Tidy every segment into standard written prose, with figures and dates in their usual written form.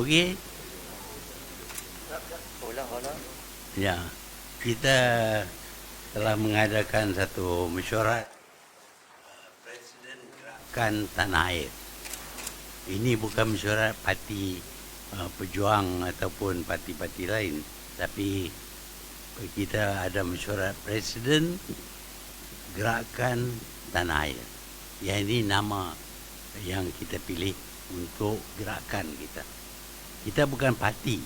Okey? Ulang. Ya. Kita telah mengadakan satu mesyuarat Presiden Gerakan Tanah Air. Ini bukan mesyuarat parti pejuang ataupun parti-parti lain, tapi kita ada mesyuarat Presiden Gerakan Tanah Air. Yang ini nama yang kita pilih untuk gerakan kita. Kita bukan parti,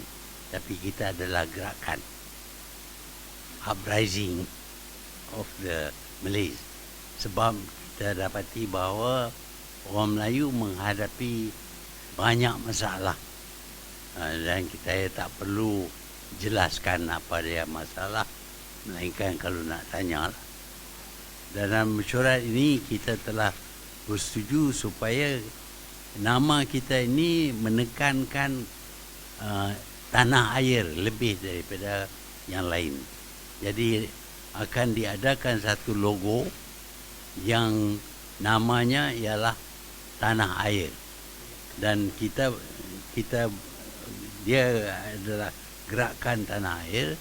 tapi kita adalah gerakan. Uprising of the Malays. Sebab kita dapati bahawa orang Melayu menghadapi banyak masalah. Dan kita tak perlu jelaskan apa dia masalah, melainkan kalau nak tanya lah. Dalam mesyuarat ini kita telah bersetuju supaya nama kita ini menekankan tanah air lebih daripada yang lain. Jadi akan diadakan satu logo yang namanya ialah Tanah Air. Dan dia adalah gerakan tanah air,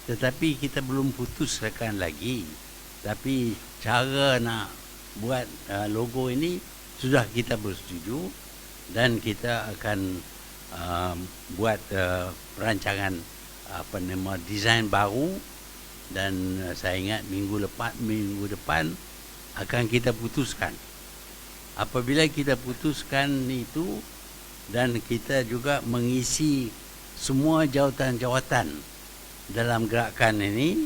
tetapi kita belum putuskan lagi. Tapi cara nak buat logo ini sudah kita bersetuju, dan kita akan buat perancangan desain baru, dan saya ingat minggu depan akan kita putuskan. Apabila kita putuskan itu, dan kita juga mengisi semua jawatan-jawatan dalam gerakan ini,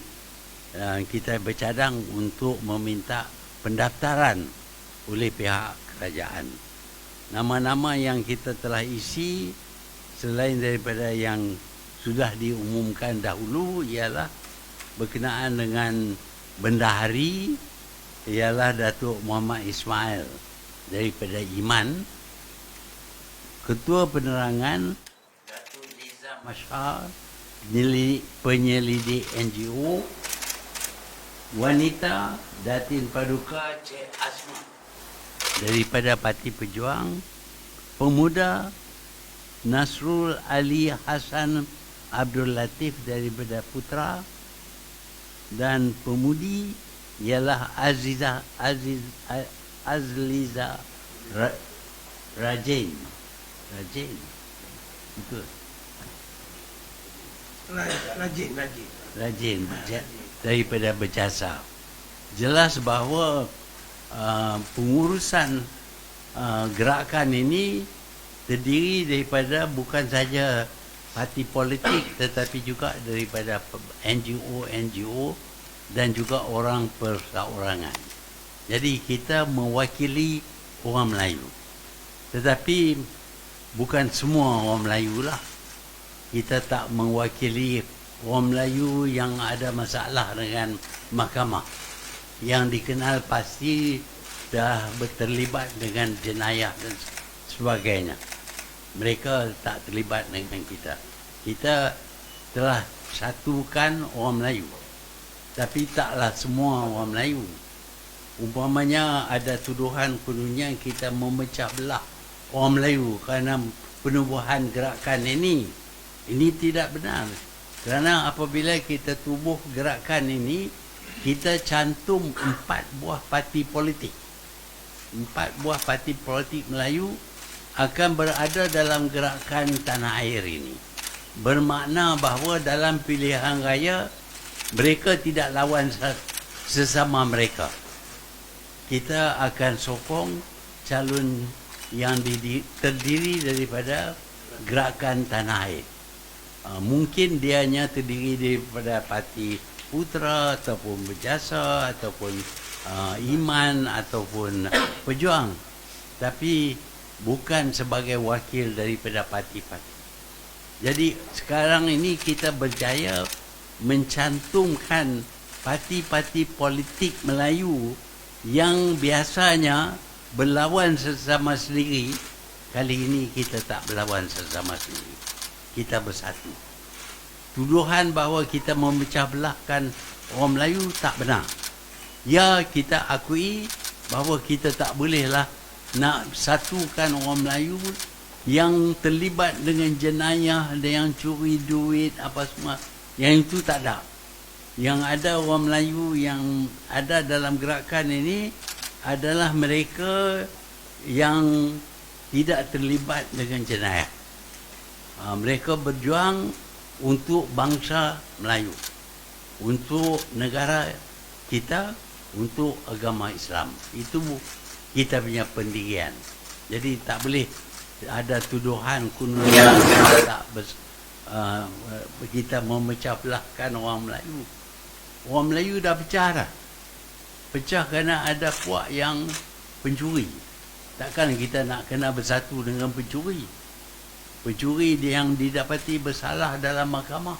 kita bercadang untuk meminta pendaftaran oleh pihak kerajaan. Nama-nama yang kita telah isi selain daripada yang sudah diumumkan dahulu ialah berkenaan dengan bendahari, ialah Datuk Muhammad Ismail daripada Iman. Ketua Penerangan Datuk Liza Mashar, penyelidik NGO. Wanita Datin Paduka Cik Asma daripada Parti Pejuang. Pemuda Nasrul Ali Hassan Abdul Latif daripada Putra. Dan pemudi ialah Azliza Rajin. Betul. Rajin daripada Berjasa. Jelas bahawa pengurusan gerakan ini terdiri daripada bukan saja parti politik, tetapi juga daripada NGO dan juga orang perseorangan. Jadi kita mewakili orang Melayu. Tetapi bukan semua orang Melayu lah. Kita tak mewakili orang Melayu yang ada masalah dengan mahkamah, yang dikenal pasti dah terlibat dengan jenayah dan sebagainya. Mereka tak terlibat dengan kita. Kita telah satukan orang Melayu, tapi taklah semua orang Melayu. Umpamanya ada tuduhan kononnya kita memecah belah orang Melayu kerana penubuhan gerakan ini. Ini tidak benar. Kerana apabila kita tubuh gerakan ini, kita cantum 4 buah parti politik. 4 buah parti politik Melayu akan berada dalam gerakan tanah air ini. Bermakna bahawa dalam pilihan raya, mereka tidak lawan sesama mereka. Kita akan sokong calon yang terdiri daripada gerakan tanah air. Mungkin dianya terdiri daripada Parti Putra ataupun Berjasa ataupun Iman ataupun Pejuang, tapi bukan sebagai wakil daripada parti-parti. Jadi sekarang ini kita berjaya mencantumkan parti-parti politik Melayu yang biasanya berlawan sesama sendiri. Kali ini kita tak berlawan sesama sendiri. Kita bersatu. Tuduhan bahawa kita memecah belahkan orang Melayu tak benar. Ya, kita akui bahawa kita tak bolehlah nak satukan orang Melayu yang terlibat dengan jenayah, ada yang curi duit apa semua, yang itu tak ada. Yang ada orang Melayu yang ada dalam gerakan ini adalah mereka yang tidak terlibat dengan jenayah. Mereka berjuang untuk bangsa Melayu, untuk negara kita, untuk agama Islam. Itu kita punya pendirian. Jadi tak boleh ada tuduhan kuno yang tak kita memecah belahkan orang Melayu. Orang Melayu dah pecah dah. Pecah kerana ada puak yang pencuri. Takkan kita nak kena bersatu dengan pencuri. Pencuri yang didapati bersalah dalam mahkamah.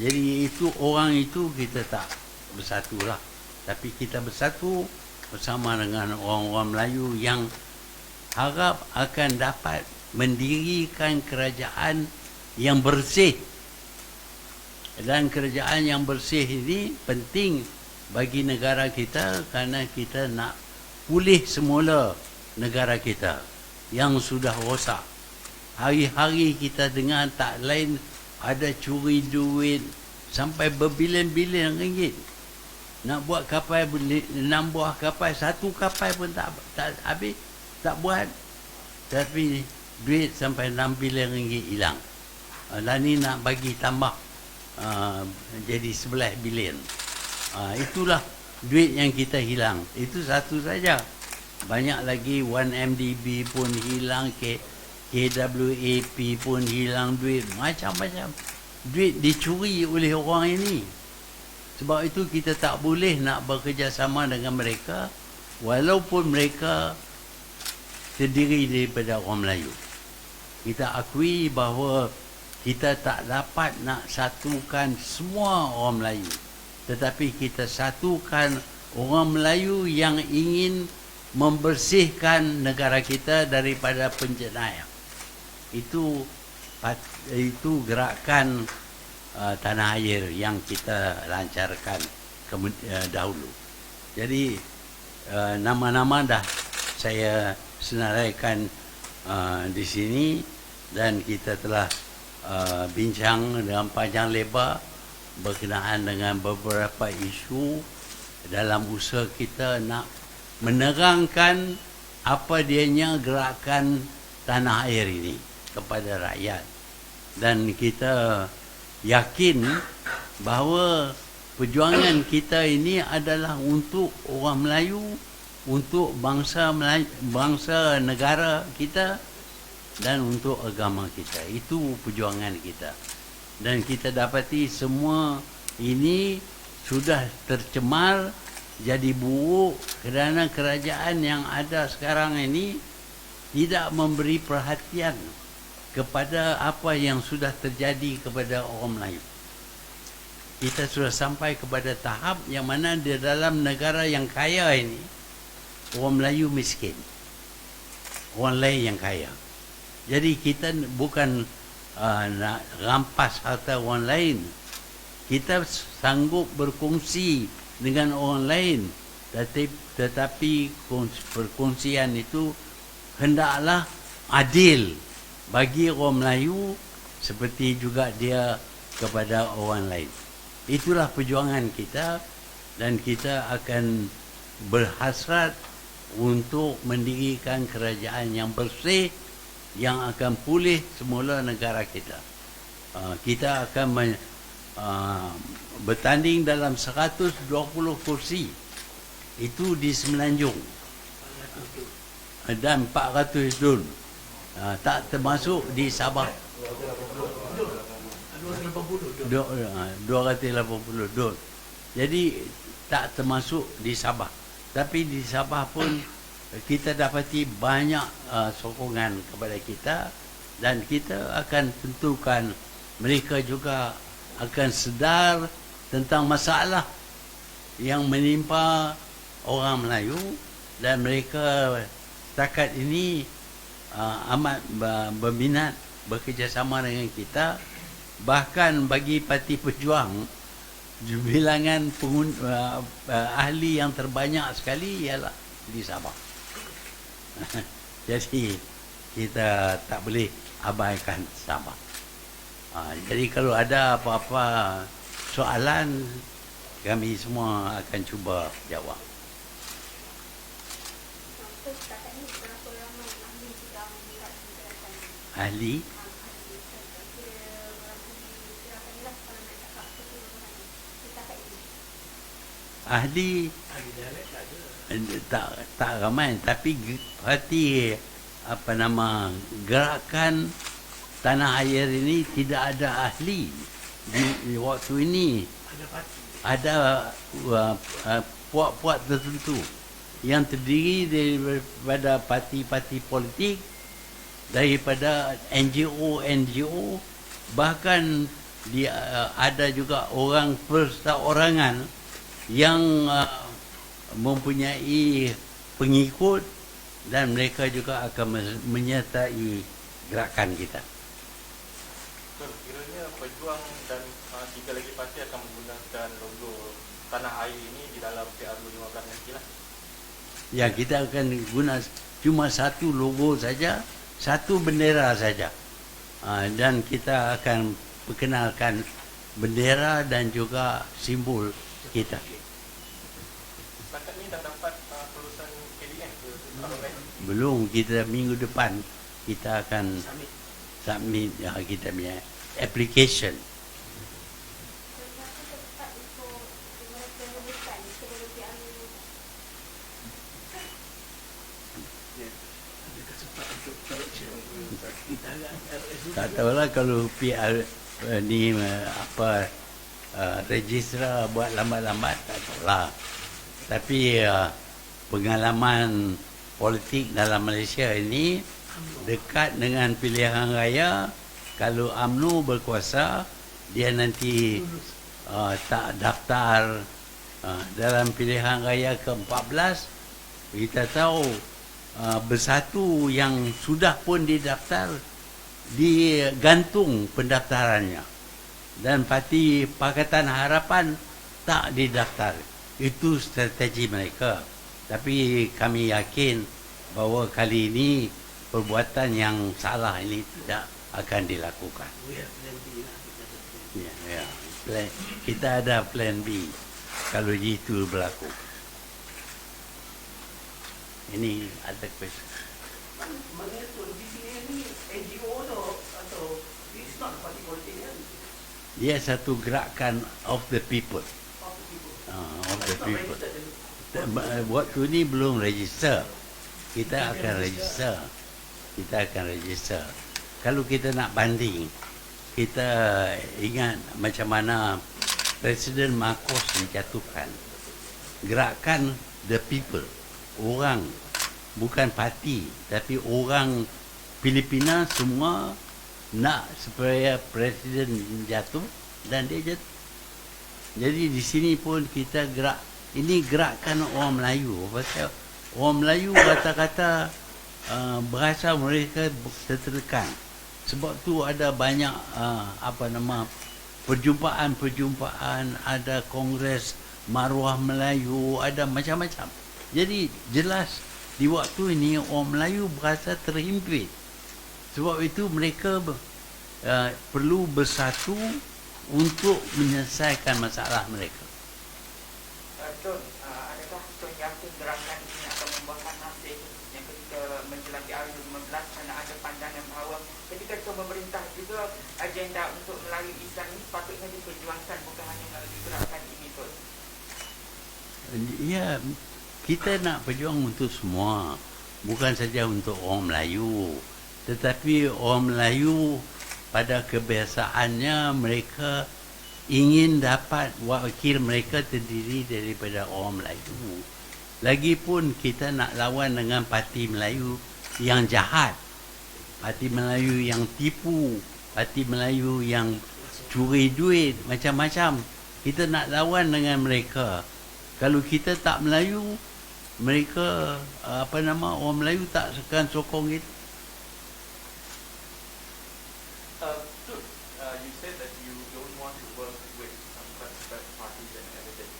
Jadi itu orang itu kita tak bersatulah. Tapi kita bersatu bersama dengan orang-orang Melayu yang harap akan dapat mendirikan kerajaan yang bersih. Dan kerajaan yang bersih ini penting bagi negara kita kerana kita nak pulih semula negara kita yang sudah rosak. Hari-hari kita dengar tak lain ada curi duit sampai berbilion-bilion ringgit. Nak buat kapal 6 buah kapal, satu kapal pun tak habis, tak buat. Tapi duit sampai 6 bilion ringgit hilang. Dan ni nak bagi tambah jadi 11 bilion. Itulah duit yang kita hilang. Itu satu saja. Banyak lagi 1MDB pun hilang, KWAP pun hilang duit. Macam-macam duit dicuri oleh orang ini. Sebab itu kita tak boleh nak bekerjasama dengan mereka walaupun mereka terdiri daripada orang Melayu. Kita akui bahawa kita tak dapat nak satukan semua orang Melayu. Tetapi kita satukan orang Melayu yang ingin membersihkan negara kita daripada penjenayah. Itu gerakan tanah air yang kita lancarkan dahulu. Jadi nama-nama dah saya senaraikan di sini dan kita telah bincang dengan panjang lebar berkenaan dengan beberapa isu dalam usaha kita nak menerangkan apa dianya gerakan tanah air ini kepada rakyat. Dan kita yakin bahawa perjuangan kita ini adalah untuk orang Melayu, untuk bangsa Melayu, bangsa negara kita dan untuk agama kita. Itu perjuangan kita. Dan kita dapati semua ini sudah tercemar, jadi buruk kerana kerajaan yang ada sekarang ini tidak memberi perhatian kepada apa yang sudah terjadi kepada orang Melayu. Kita sudah sampai kepada tahap yang mana di dalam negara yang kaya ini orang Melayu miskin, orang lain yang kaya. Jadi kita bukan nak rampas harta orang lain. Kita sanggup berkongsi dengan orang lain, tetapi perkongsian itu hendaklah adil bagi orang Melayu seperti juga dia kepada orang lain. Itulah perjuangan kita dan kita akan berhasrat untuk mendirikan kerajaan yang bersih yang akan pulih semula negara kita. Kita akan bertanding dalam 120 kursi itu di Semenanjung dan 400 dun, tak termasuk di Sabah 280 dun. Jadi tak termasuk di Sabah. Tapi di Sabah pun kita dapati banyak sokongan kepada kita dan kita akan tentukan mereka juga akan sedar tentang masalah yang menimpa orang Melayu dan mereka setakat ini amat berminat bekerjasama dengan kita. Bahkan bagi Parti Pejuang, bilangan ahli yang terbanyak sekali ialah di Sabah. Jadi kita tak boleh abaikan Sabah. Jadi kalau ada apa-apa soalan, kami semua akan cuba jawab. Ahli tak ramai, tapi parti gerakan tanah air ini tidak ada ahli di waktu ini. Ada puak-puak tertentu yang terdiri daripada parti-parti politik, daripada NGO, bahkan ada juga orang perseorangan yang mempunyai pengikut, dan mereka juga akan menyertai gerakan kita. Kiranya Pejuang dan tiga lagi parti akan menggunakan logo tanah air ini di dalam PRU15 nanti lah. Ya, kita akan guna cuma satu logo saja, satu bendera saja, dan kita akan perkenalkan bendera dan juga simbol kita. Setakat ni dah dapat kelulusan KDN ke? Belum, kita minggu depan kita akan submit kita punya application. Tak tahulah kalau PR ni registrar buat lambat-lambat, tak tahulah. Tapi pengalaman politik dalam Malaysia ini dekat dengan pilihan raya. Kalau UMNO berkuasa, dia nanti tak daftar dalam pilihan raya ke-14. Kita tahu Bersatu yang sudah pun didaftar digantung pendaftarannya, dan parti Pakatan Harapan tak didaftar. Itu strategi mereka. Tapi kami yakin bahawa kali ini perbuatan yang salah ini tidak akan dilakukan. Ya. Kita ada plan B kalau itu berlaku. Ini ada question. Maknanya tu di sini ni NGO atau it's not parti politik kan? Dia satu gerakan of the people. Of the people. Waktu ni belum register. Kita akan register. Kalau kita nak banding, kita ingat macam mana Presiden Marcos menjatuhkan gerakan the people. Orang, bukan parti, tapi orang Filipina semua nak supaya presiden jatuh, dan dia jatuh. Jadi di sini pun kita ini gerakan orang Melayu. Pasal orang Melayu kata-kata bahasa mereka tertekan. Sebab tu ada banyak perjumpaan, ada kongres maruah Melayu, ada macam-macam. Jadi jelas di waktu ini orang Melayu berasa terhimpit. Sebab itu mereka perlu bersatu untuk menyelesaikan masalah mereka. Tun, adakah Tun yakin gerakan ini akan membuahkan hasil yang ketika menjelang PRU15, kerana ada pandangan bahawa ketika pemerintah juga agenda untuk Melayu Islam ini sepatutnya diperjuangkan, bukan hanya melalui gerakan ini, Tun? Ya, kita nak berjuang untuk semua, bukan saja untuk orang Melayu. Tetapi orang Melayu pada kebiasaannya mereka ingin dapat wakil mereka terdiri daripada orang Melayu. Lagipun kita nak lawan dengan parti Melayu yang jahat, parti Melayu yang tipu, parti Melayu yang curi duit, macam-macam. Kita nak lawan dengan mereka. Kalau kita tak Melayu, mereka orang Melayu tak akan sokong itu. You said that you don't want to work with some third parties and everything.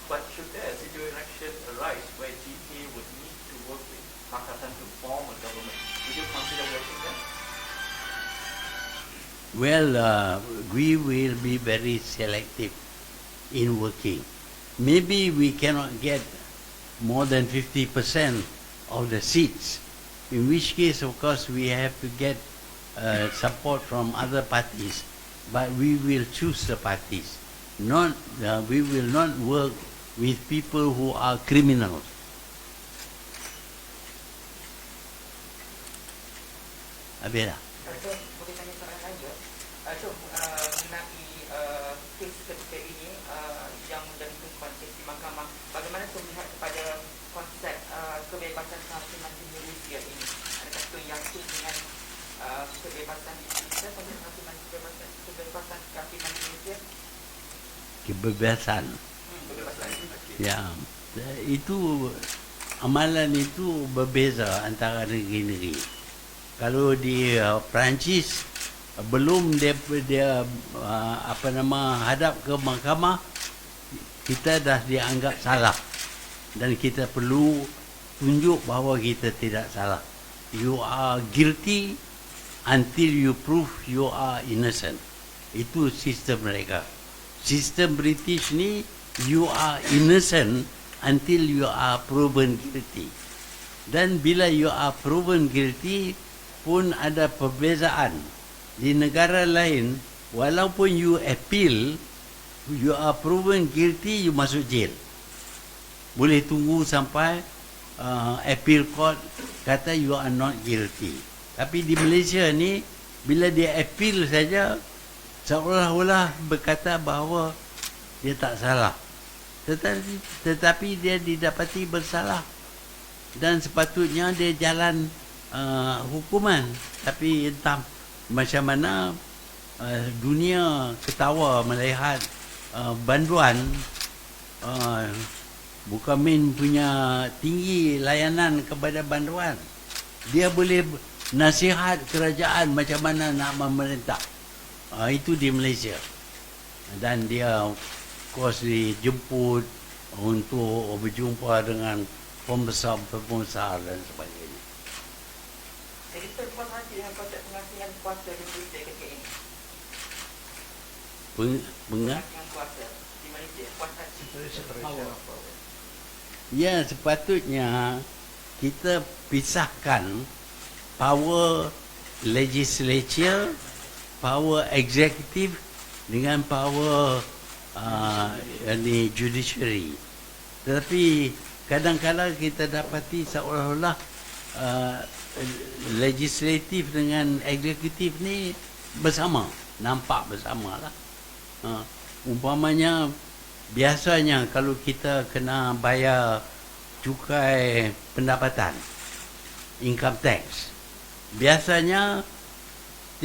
But should there a situation arise where GK would need to work with Pakatan to form a government, would you consider Well, we will be very selective in working. Maybe we cannot get more than 50% of the seats, in which case, of course, we have to get support from other parties, but we will choose the parties. We will not work with people who are criminals. Habis dah. Tun, boleh tanya soalan lanjut? Tun, mengenai kes ketika ini yang menjadi tumpuan kes di mahkamah, bagaimana Tun melihat kepada konsep kebebasan kehakiman di Malaysia ini? Adakah Tun yakin dengan kebebasan di Malaysia, kebebasan kehakiman di Malaysia? Kebebasan. Kebebasan. Ya, itu amalan itu berbeza antara negeri-negeri. Kalau di Perancis belum dia hadap ke mahkamah, kita dah dianggap salah dan kita perlu tunjuk bahawa kita tidak salah. You are guilty until you prove you are innocent. Itu sistem mereka. Sistem British ni, you are innocent until you are proven guilty. Dan bila you are proven guilty pun ada perbezaan. Di negara lain, walaupun you appeal, you are proven guilty, you masuk jail. Boleh tunggu sampai appeal court kata you are not guilty. Tapi di Malaysia ni, bila dia appeal saja, seolah-olah berkata bahawa dia tak salah. Tetapi dia didapati bersalah. Dan sepatutnya dia jalan hukuman. Tapi entah macam mana dunia ketawa melihat banduan bukan main punya tinggi layanan kepada banduan. Dia boleh nasihat kerajaan macam mana nak memerintah. Itu di Malaysia. Dan dia of course dijemput untuk berjumpa dengan pembesar-pembesar dan sebagainya. Jadi terpuas hati dengan konsep pengasihan kuasa di Malaysia ketika ini. Pengasihan kuasa di Malaysia, puas hati. Ya, sepatutnya kita pisahkan power legislature, power executive dengan power judiciary. Tetapi kadang-kadang kita dapati seolah-olah legislatif dengan eksekutif ni bersama, nampak bersama lah. Umpamanya biasanya kalau kita kena bayar cukai pendapatan, income tax, biasanya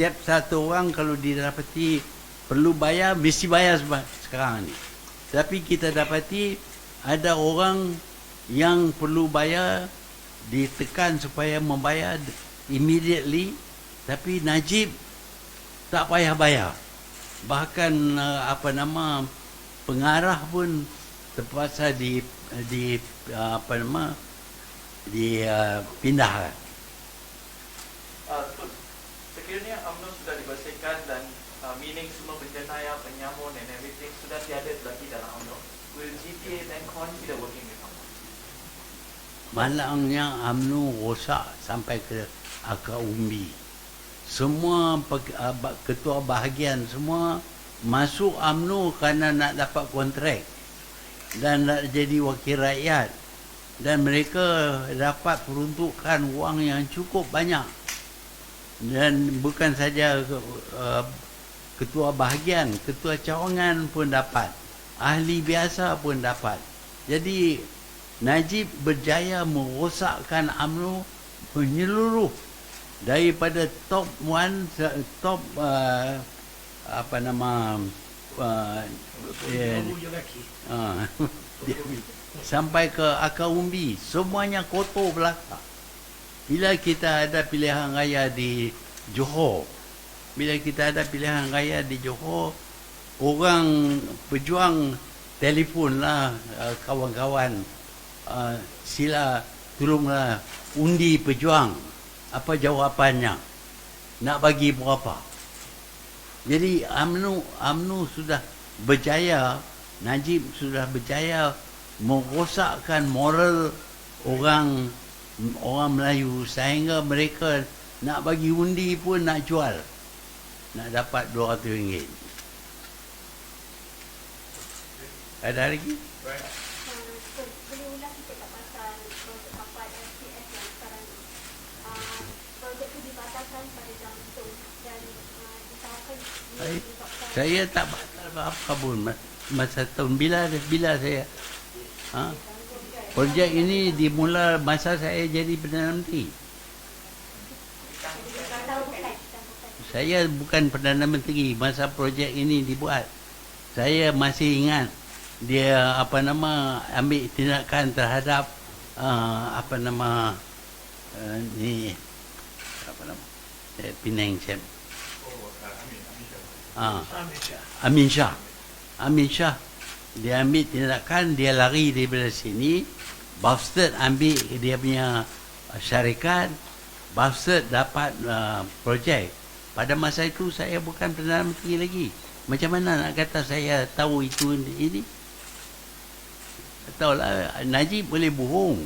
tiap satu orang kalau didapati perlu bayar, mesti bayar sekarang ni. Tapi kita dapati ada orang yang perlu bayar, ditekan supaya membayar immediately, tapi Najib tak payah bayar. Bahkan pengarah pun terpaksa dipindahkan. Sekiranya UMNO sudah dibersihkan dan meaning semua berjenayah, penyamun and everything sudah tiada lagi dalam UMNO, will GTA then consider working with UMNO? Malangnya UMNO rosak sampai ke akar umbi. Semua ketua bahagian semua masuk UMNO kerana nak dapat kontrak dan nak jadi wakil rakyat, dan mereka dapat peruntukan wang yang cukup banyak. Dan bukan saja ketua bahagian, ketua cawangan pun dapat, ahli biasa pun dapat. Jadi Najib berjaya merosakkan UMNO menyeluruh, daripada top 1, top sampai ke akar umbi, semuanya kotor belaka. Bila kita ada pilihan raya di Johor, orang pejuang telefonlah kawan-kawan, sila tolonglah undi pejuang. Apa jawapannya? Nak bagi berapa? Jadi UMNO sudah berjaya, Najib sudah berjaya merosakkan moral orang Melayu sehingga mereka nak bagi undi pun nak jual, nak dapat RM200. Ada lagi? Boleh ulang kita tak pasal projek kapal SPS yang sekarang ni. Projek tu dibatalkan pada jam itu dan ditawarkan Saya tak batal apa-apa pun masa tahun bila saya projek ini dimula masa saya jadi Perdana Menteri. Saya bukan Perdana Menteri masa projek ini dibuat. Saya masih ingat dia ambil tindakan terhadap Penang Chem. Amin Shah. Dia ambil tindakan, dia lari daripada sini. Bastard ambil dia punya syarikat. Bastard dapat projek. Pada masa itu saya bukan Perdana Menteri lagi. Macam mana nak kata saya tahu itu ini? Tahulah, Najib boleh bohong.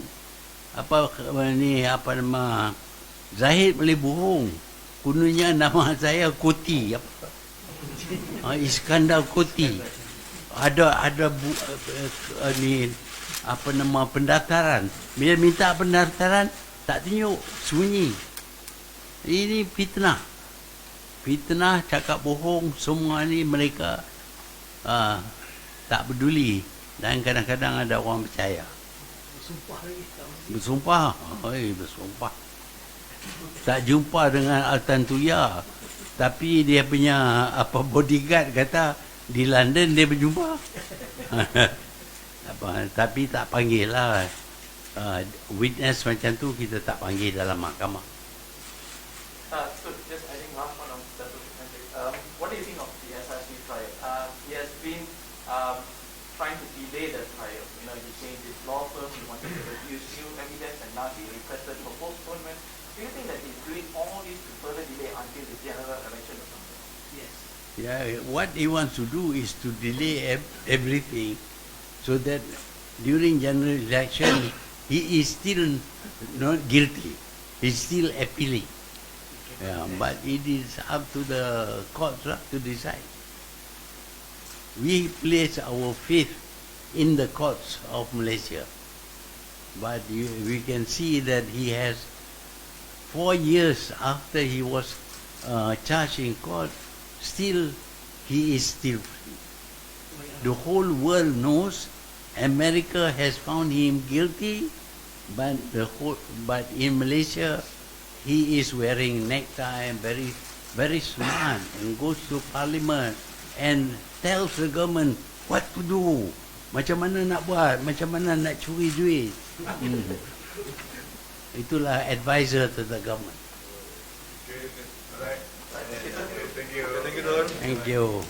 Zahid boleh bohong. Kononnya nama saya Koti. Iskandar Koti. Ada pendaftaran. Bila minta pendaftaran tak tunjuk, sunyi. Ini fitnah, cakap bohong. Semua ni mereka tak peduli dan kadang-kadang ada orang percaya. Bersumpah. Tak jumpa dengan Altan Tuya, tapi dia punya bodyguard kata di London dia berjumpa. Tapi tak panggil lah. Witness macam tu kita tak panggil dalam mahkamah. So just I think last one on Dato' Sri Najib. What do you think of the SRC trial? He has been trying to delay the trial. You know, he changed his law firm, he wanted to produce new evidence, and now he requested for postponement. Do you think that he's doing all this to further delay until the general election or something? Yes. Yeah, what he wants to do is to delay everything so that during general election he is still not guilty. He's still appealing. Yeah, but it is up to the courts to decide. We place our faith in the courts of Malaysia. But we can see that he has 4 years after he was charged in court, still he is still free. The whole world knows America has found him guilty, but in Malaysia he is wearing necktie, very very smart, and goes to parliament and tells the government what to do, macam mana nak buat, macam mana nak curi duit. Itulah advisor to the government. Okay, alright. Thank you. Thank you, Don. Thank you.